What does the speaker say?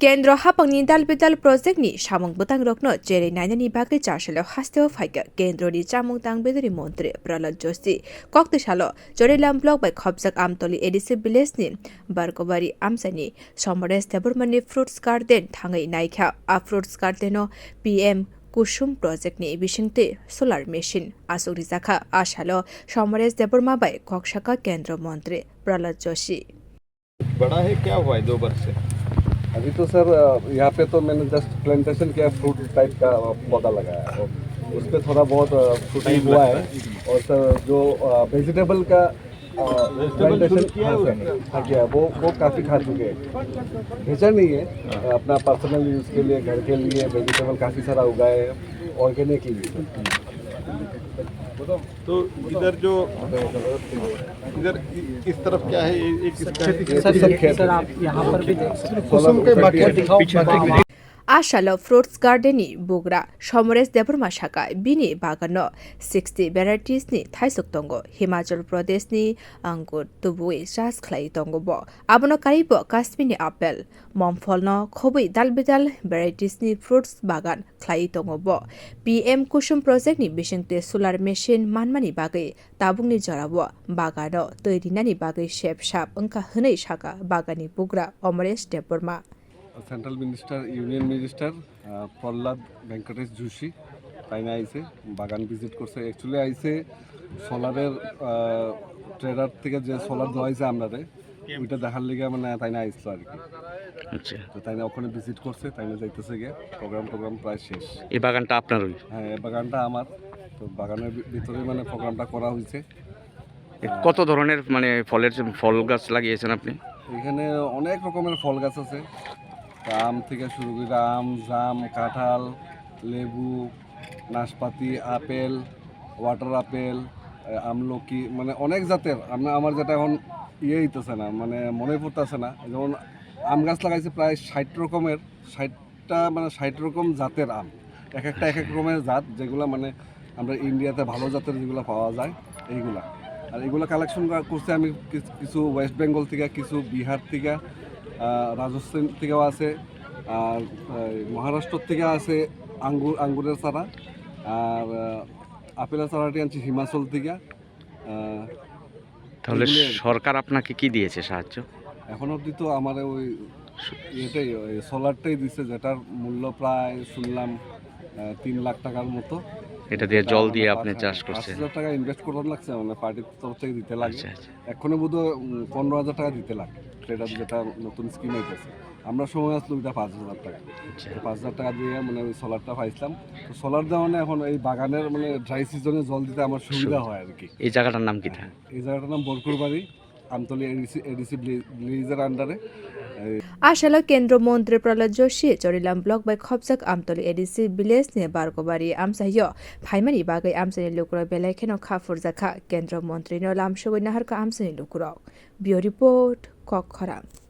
Kendra haphang dalbidal project ni samung bwtang rokno cherwi nainani bagwi chasalo haste phaikha Kendra ni chamung tangbedekni montri Prahlad Joshi Koktisalo Charilam block by khobjak Amtali ADC Village ni Barkobari amchaini Samaresh Debbarma ni fruits garden thangwi naiwikha a fruits garden o PM kusum project ni bising solar machine achukrijakha Asalo Samaresh Debbarma by Koktisalo Kendra montri Prahlad Joshi बड़ा है क्या हुआ है 2 वर्ष से? अभी तो sir यहाँ पे तो मैंने जस्ट प्लांटेशन किया, फ्रूट टाइप का पौधा लगाया है और उस पर थोड़ा बहुत फ्रूटिंग हुआ है। और सर जो वेजिटेबल का प्लांटेशन किया वो काफ़ी खा चुके हैं, भेजा नहीं है, अपना पर्सनल यूज़ के लिए, घर के लिए वेजिटेबल काफ़ी सारा उगाए हैं ऑर्गेनिक लिए। तो इधर जो इधर इस तरफ क्या है, एक सर आप यहाँ पर भी कुसुम के बाकी Asalo fruits garden ni bugra Samaresh Debbarma shaka bini bagano 60 varieties ni thaisuk tongo Himachal Pradesh ni angur tubui jas khlai tongo bo abono kaibo Kashmir ni apple momfol no khobui dalbidal varieties ni fruits bagan khlai tongo bo PM kusum project ni bisingte solar machine manmani bagui tabung ni jarabo bagano toirinani bagui shape shap angka hwnei shaka bagani bugra Samaresh Debbarma central minister union minister Prahlad Joshi তাই না আইসে বাগান visit করছে। Actually আইসে সোলারের tedder থেকে যে solar দেওয়া হয়েছে আপনারে ওইটা দেখার লেগে মানে তাই না আইসলো আর কি। আচ্ছা, তো তাই না ওখানে ভিজিট করছে, তাই না যাইতেছে গিয়ে প্রোগ্রাম প্রায় শেষ। এই বাগানটা আপনারই? হ্যাঁ, এই বাগানটা আমার। তো বাগানের ভিতরে মানে প্রোগ্রামটা করা হয়েছে। কত ধরনের মানে ফল গাছ লাগিয়েছেন আপনি? এখানে অনেক রকমের ফল গাছ আছে, আম থেকে শুরু করে আম, জাম, কাঁঠাল, লেবু, নাশপাতি, আপেল, ওয়াটার আপেল, আমলকি, মানে অনেক জাতের। আমার যেটা এখন হইতেছে না, মানে মনে পড়তেছে না। যেমন আম গাছ লাগাইছে প্রায় 60 রকমের, 60 রকম জাতের আম, এক এক রকমের জাত, যেগুলো মানে আমরা ইন্ডিয়াতে ভালো জাতের যেগুলো পাওয়া যায় এইগুলা। আর এগুলো কালেকশন করছে আমি কিছু ওয়েস্ট বেঙ্গল থেকে, কিছু বিহার থেকে, রাজস্থান থেকেও আছে, আর মহারাষ্ট্র থেকে আছে আঙ্গুরের চারা, আর আপেলের চারাটি আনছি হিমাচল থেকে। তাহলে সরকার আপনাকে কি দিয়েছে সাহায্য? এখন অবধি তো আমার ওই ওই সোলারটাই দিচ্ছে, যেটার মূল্য প্রায় শুনলাম 3 লাখ টাকার মতো। এটা দিয়ে জল দিয়ে আপনি চাষ করছেন? 5,000 টাকা ইনভেস্ট করার লাগছে, মানে পার্টির তরফ থেকে দিতে লাগে। এখনো বোধহয় 15,000 টাকা দিতে লাগে, সেটা যেটা নতুন স্কিম হইতেছে। আমরা সময় আসলো ওইটা 5,000 টাকা, 5,000 টাকা দিয়ে মানে ওই সোলারটা পাইছিলাম। তো সোলার দেওয়া মানে এখন এই বাগানের মানে ড্রাই সিজনে জল দিতে আমার সুবিধা হয় আর কি। এই জায়গাটার নাম কি? এই জায়গাটার নাম বরকরবাড়ি, আমতলি এডিসি ভিলেজের আন্ডারে। Asalo Kendra montri Prahlad Joshi Charilam block by khobjak Amtali ADC Village ni Barkobari amchaio phaimani bagwi amchaini lukro belakheno khobjak Kendra montri no lamshogoi naharka amchaini lukro. Bureau report Koktisalo